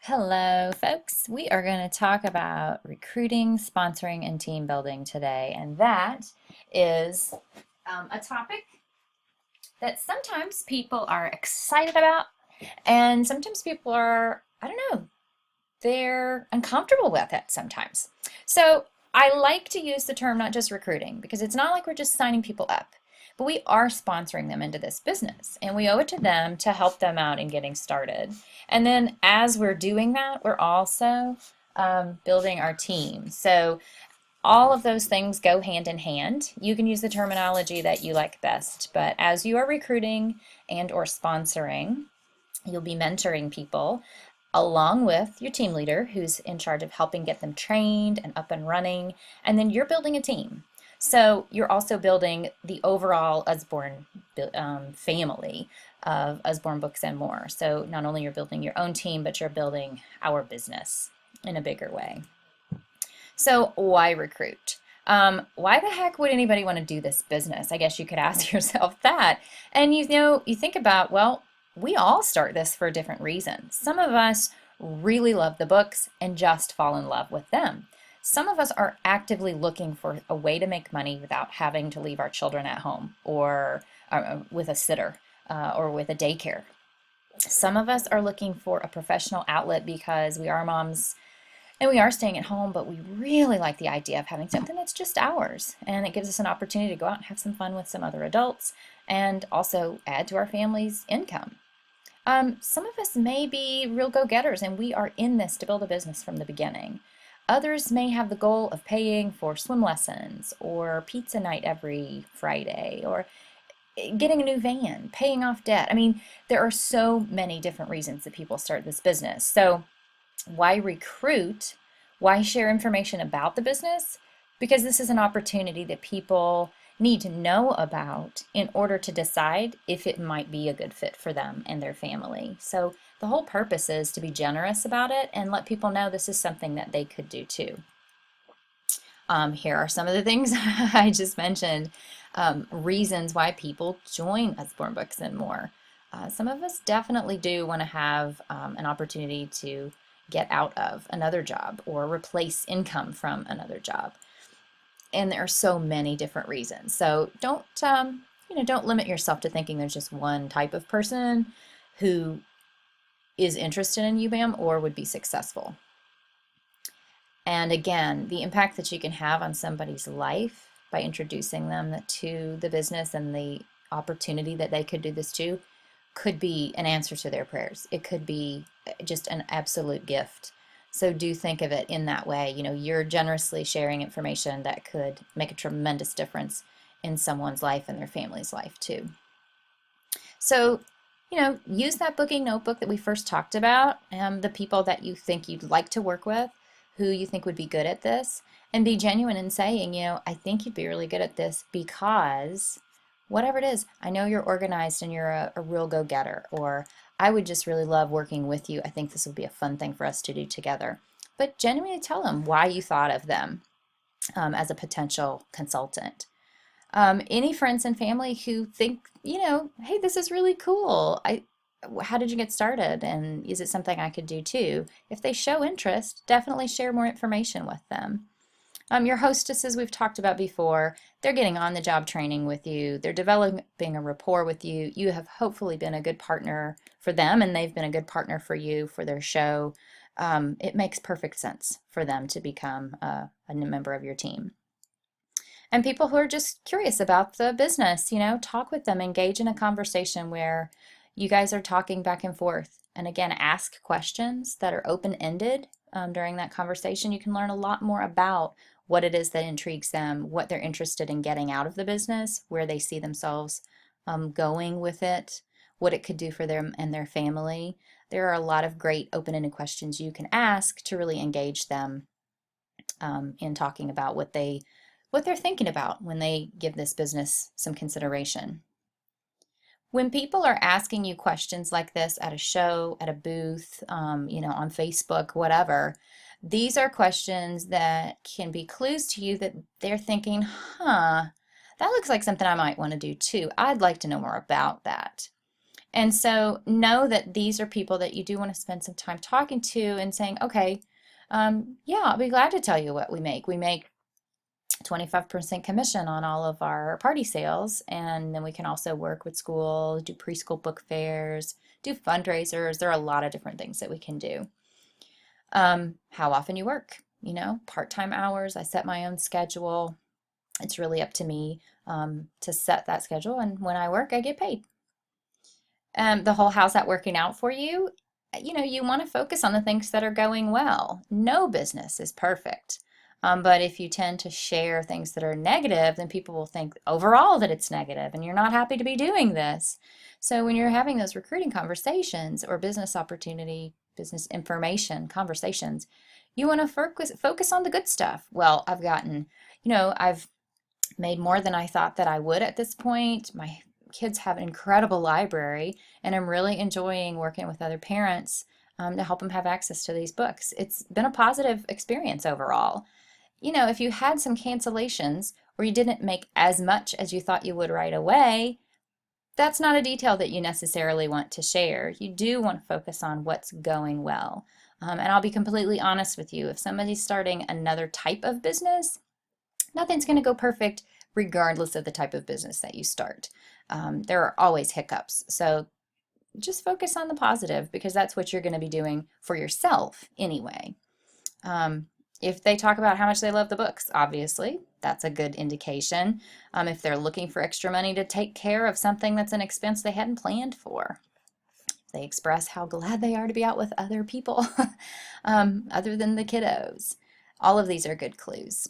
Hello, folks. We are going to talk about recruiting, sponsoring, and team building today. And that is a topic that sometimes people are excited about, and sometimes people are, I don't know, they're uncomfortable with it sometimes. So I like to use the term not just recruiting because it's not like we're just signing people up, but we are sponsoring them into this business and we owe it to them to help them out in getting started. And then as we're doing that, we're also building our team. So all of those things go hand in hand. You can use the terminology that you like best, but as you are recruiting and or sponsoring, you'll be mentoring people along with your team leader who's in charge of helping get them trained and up and running. And then you're building a team. So you're also building the overall Usborne family of Usborne Books and More. So not only you're building your own team, but you're building our business in a bigger way. So why recruit? Why the heck would anybody want to do this business? I guess you could ask yourself that. And you think about, well, we all start this for different reasons. Some of us really love the books and just fall in love with them. Some of us are actively looking for a way to make money without having to leave our children at home or with a sitter or with a daycare. Some of us are looking for a professional outlet because we are moms and we are staying at home, but we really like the idea of having something that's just ours. And it gives us an opportunity to go out and have some fun with some other adults and also add to our family's income. Some of us may be real go-getters and we are in this to build a business from the beginning. Others may have the goal of paying for swim lessons or pizza night every Friday or getting a new van, paying off debt. I mean, there are so many different reasons that people start this business. So why recruit? Why share information about the business? Because this is an opportunity that people need to know about in order to decide if it might be a good fit for them and their family. So the whole purpose is to be generous about it and let people know this is something that they could do too. Here are some of the things I just mentioned, reasons why people join Usborne Books and More. Some of us definitely do want to have an opportunity to get out of another job or replace income from another job. And there are so many different reasons. So don't limit yourself to thinking there's just one type of person who is interested in UBAM or would be successful. And again, the impact that you can have on somebody's life by introducing them to the business and the opportunity that they could do this too could be an answer to their prayers. It could be just an absolute gift. So do think of it in that way. You're generously sharing information that could make a tremendous difference in someone's life and their family's life too. So, use that booking notebook that we first talked about, the people that you think you'd like to work with, who you think would be good at this, and be genuine in saying, I think you'd be really good at this because whatever it is, I know you're organized and you're a real go-getter, or I would just really love working with you. I think this would be a fun thing for us to do together. But genuinely tell them why you thought of them as a potential consultant. Any friends and family who think, hey, this is really cool. How did you get started? And is it something I could do too? If they show interest, definitely share more information with them. Your hostesses we've talked about before, they're getting on the job training with you. They're developing a rapport with you. You have hopefully been a good partner for them and they've been a good partner for you for their show. It makes perfect sense for them to become a member of your team. And people who are just curious about the business, talk with them, engage in a conversation where you guys are talking back and forth. And again, ask questions that are open-ended during that conversation. You can learn a lot more about what it is that intrigues them, what they're interested in getting out of the business, where they see themselves going with it, what it could do for them and their family. There are a lot of great open-ended questions you can ask to really engage them in talking about what they're thinking about when they give this business some consideration. When people are asking you questions like this at a show, at a booth, on Facebook, whatever, these are questions that can be clues to you that they're thinking, that looks like something I might want to do too. I'd like to know more about that. And so know that these are people that you do want to spend some time talking to and saying, okay, yeah, I'll be glad to tell you what we make. We make 25% commission on all of our party sales, and then we can also work with schools, do preschool book fairs, do fundraisers. There are a lot of different things that we can do. How often you work, part-time hours. I set my own schedule. It's really up to me to set that schedule, and when I work, I get paid. The whole how's that working out for you? You want to focus on the things that are going well. No business is perfect. But if you tend to share things that are negative, then people will think overall that it's negative and you're not happy to be doing this. So when you're having those recruiting conversations or business opportunity, business information conversations, you want to focus on the good stuff. Well, I've made more than I thought that I would at this point. My kids have an incredible library, and I'm really enjoying working with other parents to help them have access to these books. It's been a positive experience overall. If you had some cancellations or you didn't make as much as you thought you would right away, that's not a detail that you necessarily want to share. You do want to focus on what's going well. And I'll be completely honest with you. If somebody's starting another type of business, nothing's going to go perfect regardless of the type of business that you start. There are always hiccups. So just focus on the positive, because that's what you're going to be doing for yourself anyway. If they talk about how much they love the books, obviously, that's a good indication. If they're looking for extra money to take care of something that's an expense they hadn't planned for. They express how glad they are to be out with other people other than the kiddos. All of these are good clues.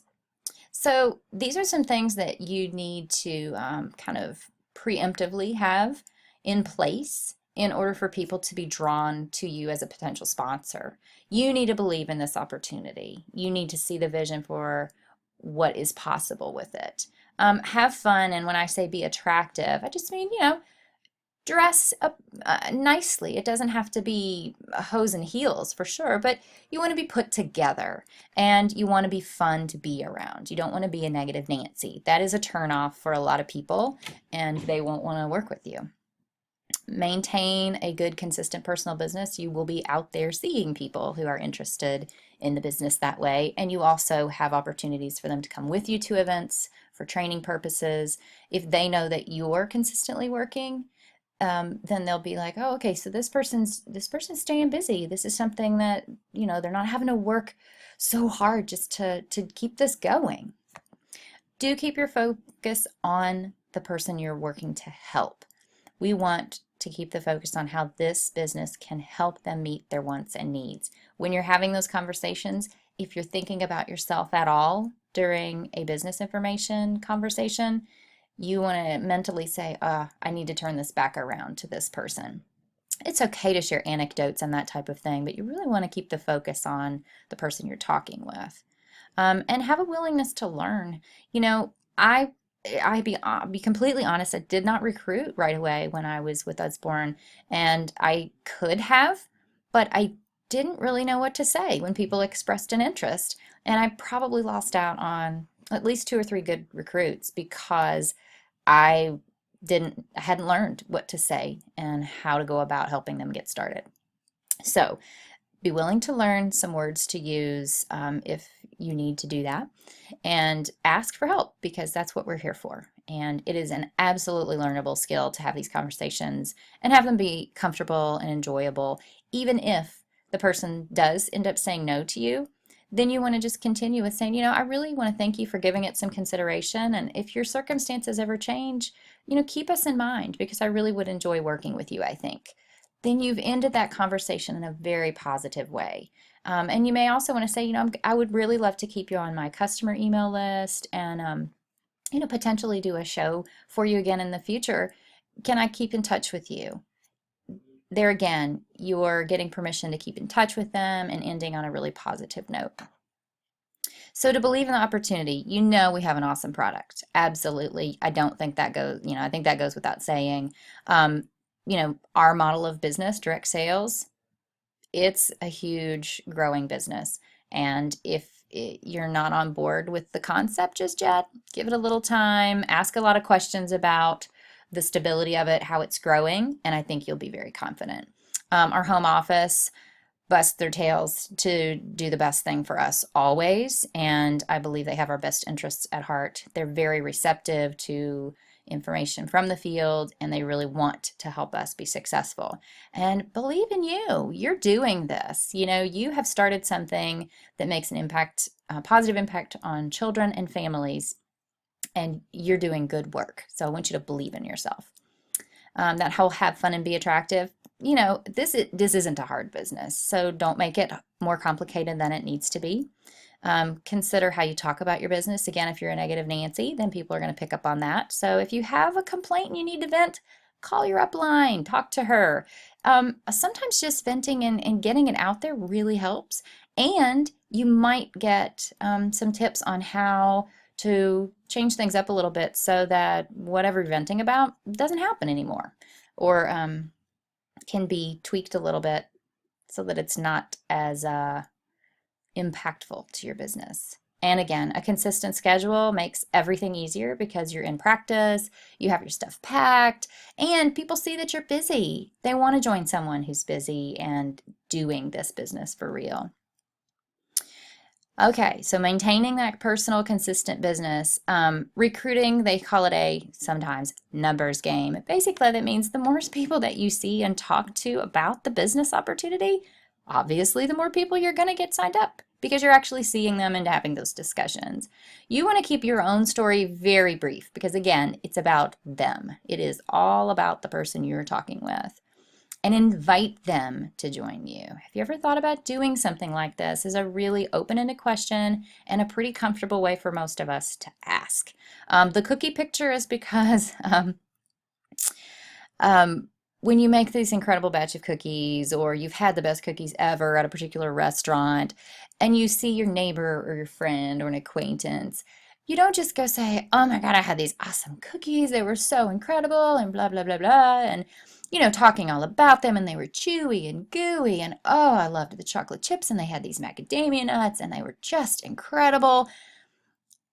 So these are some things that you need to kind of preemptively have in place in order for people to be drawn to you as a potential sponsor. You need to believe in this opportunity. You need to see the vision for what is possible with it. Have fun, and when I say be attractive, I just mean, dress up nicely. It doesn't have to be hose and heels for sure, but you want to be put together and you want to be fun to be around. You don't want to be a negative Nancy. That is a turnoff for a lot of people, and they won't want to work with you. Maintain a good, consistent personal business. You will be out there seeing people who are interested in the business that way, and you also have opportunities for them to come with you to events for training purposes. If they know that you're consistently working, then they'll be like, oh, okay, so this person's staying busy. This is something that, they're not having to work so hard just to keep this going. Do keep your focus on the person you're working to help. We want to keep the focus on how this business can help them meet their wants and needs. When you're having those conversations, if you're thinking about yourself at all during a business information conversation, you want to mentally say, I need to turn this back around to this person. It's okay to share anecdotes and that type of thing, but you really want to keep the focus on the person you're talking with. And have a willingness to learn. I'll be completely honest, I did not recruit right away when I was with Usborne, and I could have, but I didn't really know what to say when people expressed an interest, and I probably lost out on at least 2 or 3 good recruits because I hadn't learned what to say and how to go about helping them get started. So be willing to learn some words to use if you need to do that, and ask for help, because that's what we're here for. And it is an absolutely learnable skill to have these conversations and have them be comfortable and enjoyable. Even if the person does end up saying no to you, then you want to just continue with saying, I really want to thank you for giving it some consideration. And if your circumstances ever change, keep us in mind, because I really would enjoy working with you, I think. Then you've ended that conversation in a very positive way. And you may also want to say, I would really love to keep you on my customer email list and, potentially do a show for you again in the future. Can I keep in touch with you? There again, you're getting permission to keep in touch with them and ending on a really positive note. So to believe in the opportunity, we have an awesome product. Absolutely. I don't think that goes, I think that goes without saying. Our model of business, direct sales, it's a huge growing business. And if you're not on board with the concept just yet, give it a little time, ask a lot of questions about the stability of it, how it's growing, and I think you'll be very confident. Our home office bust their tails to do the best thing for us always, and I believe they have our best interests at heart. They're very receptive to information from the field, and they really want to help us be successful. And believe in you. You're doing this. You know, you have started something that makes an impact, a positive impact on children and families, and you're doing good work. So I want you to believe in yourself. That whole have fun and be attractive, you know, this isn't a hard business, so don't make it more complicated than it needs to be. Consider how you talk about your business. Again, if you're a negative Nancy, then people are going to pick up on that. So if you have a complaint and you need to vent, call your upline, talk to her. Sometimes just venting and getting it out there really helps. And you might get some tips on how to change things up a little bit so that whatever you're venting about doesn't happen anymore, or can be tweaked a little bit so that it's not as impactful to your business. And again, a consistent schedule makes everything easier because you're in practice, you have your stuff packed, and people see that you're busy. They want to join someone who's busy and doing this business for real. Okay, so maintaining that personal, consistent business. Recruiting, they call it a sometimes numbers game. Basically, that means the more people that you see and talk to about the business opportunity, obviously the more people you're going to get signed up because you're actually seeing them and having those discussions. You want to keep your own story very brief because, again, it's about them. It is all about the person you're talking with. And invite them to join you. Have you ever thought about doing something like this? Is a really open-ended question and a pretty comfortable way for most of us to ask. The cookie picture is because when you make these incredible batch of cookies, or you've had the best cookies ever at a particular restaurant, and you see your neighbor or your friend or an acquaintance, you don't just go say, oh my God, I had these awesome cookies. They were so incredible and blah, blah, blah, blah. And, you know, talking all about them, and they were chewy and gooey. And oh, I loved the chocolate chips, and they had these macadamia nuts, and they were just incredible.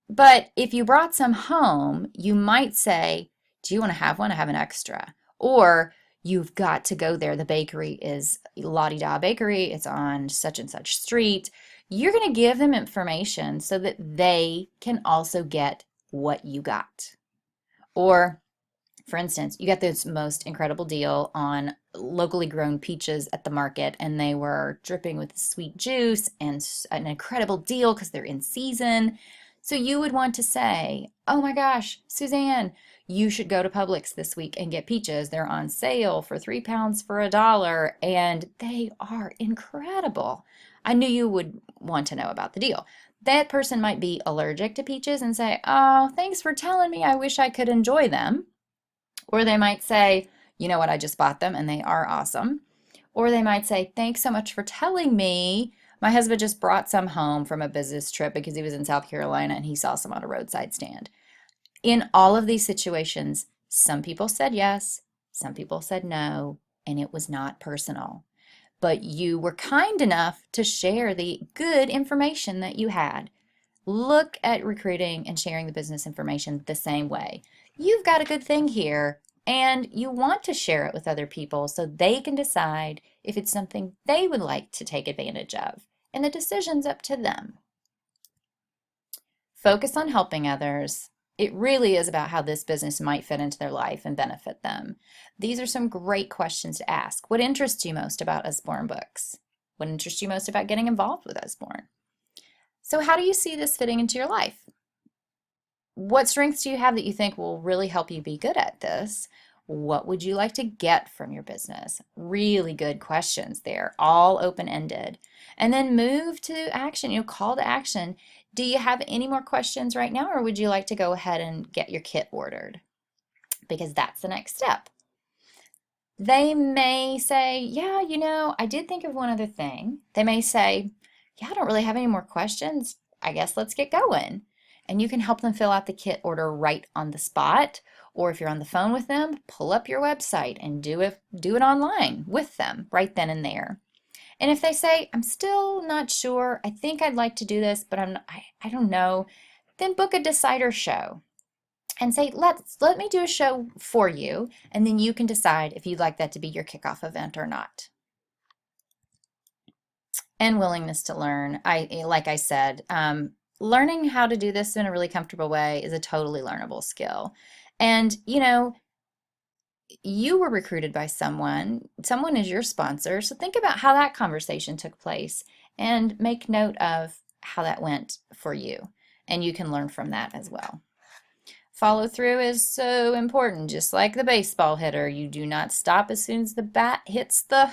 But if you brought some home, you might say, do you want to have one? I have an extra. Or you've got to go there. The bakery is La Di Da Bakery. It's on such and such street. You're going to give them information so that they can also get what you got. Or, for instance, you got this most incredible deal on locally grown peaches at the market, and they were dripping with sweet juice, and an incredible deal because they're in season. So you would want to say, oh my gosh, Suzanne, you should go to Publix this week and get peaches. They're on sale for 3 pounds for $1, and they are incredible. I knew you would want to know about the deal. That person might be allergic to peaches and say, oh, thanks for telling me. I wish I could enjoy them. Or they might say, you know what, I just bought them and they are awesome. Or they might say, thanks so much for telling me. My husband just brought some home from a business trip because he was in South Carolina and he saw some on a roadside stand. In all of these situations, some people said yes, some people said no, and it was not personal. But you were kind enough to share the good information that you had. Look at recruiting and sharing the business information the same way. You've got a good thing here, and you want to share it with other people so they can decide if it's something they would like to take advantage of. And the decision's up to them. Focus on helping others. It really is about how this business might fit into their life and benefit them. These are some great questions to ask. What interests you most about Usborne books? What interests you most about getting involved with Usborne? So how do you see this fitting into your life? What strengths do you have that you think will really help you be good at this? What would you like to get from your business? Really good questions there, all open-ended. And then move to action, call to action. Do you have any more questions right now, or would you like to go ahead and get your kit ordered? Because that's the next step. They may say, yeah, I did think of one other thing. They may say, yeah, I don't really have any more questions. I guess let's get going. And you can help them fill out the kit order right on the spot. Or if you're on the phone with them, pull up your website and do it online with them right then and there. And if they say, I'm still not sure, I think I'd like to do this, but I don't know, then book a decider show. and say, let me do a show for you, and then you can decide if you'd like that to be your kickoff event or not. And willingness to learn. Like I said, learning how to do this in a really comfortable way is a totally learnable skill. And you were recruited by someone is your sponsor, so think about how that conversation took place and make note of how that went for you, and you can learn from that as well. Follow through is so important, just like the baseball hitter. You do not stop as soon as the bat hits the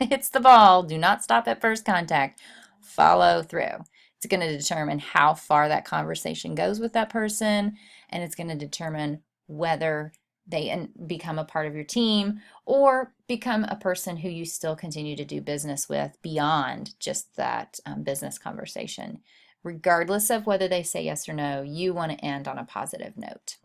hits the ball. Do not stop at first contact. Follow through. It's going to determine how far that conversation goes with that person, and it's going to determine whether they become a part of your team or become a person who you still continue to do business with beyond just that business conversation. Regardless of whether they say yes or no, you want to end on a positive note.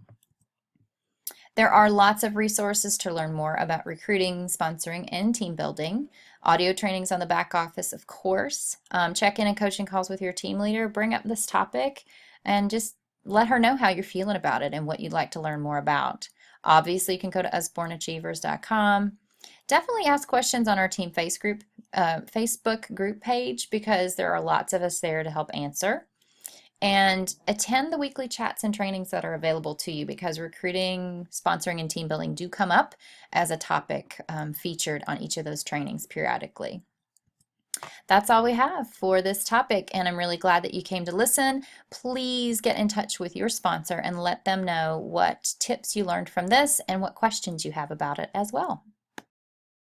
There are lots of resources to learn more about recruiting, sponsoring, and team building. Audio trainings on the back office, of course. Check-in and coaching calls with your team leader. Bring up this topic and just let her know how you're feeling about it and what you'd like to learn more about. Obviously, you can go to usborneachievers.com. Definitely ask questions on our team Facebook group page, because there are lots of us there to help answer. And attend the weekly chats and trainings that are available to you, because recruiting, sponsoring, and team building do come up as a topic featured on each of those trainings periodically. That's all we have for this topic, and I'm really glad that you came to listen. Please get in touch with your sponsor and let them know what tips you learned from this and what questions you have about it as well.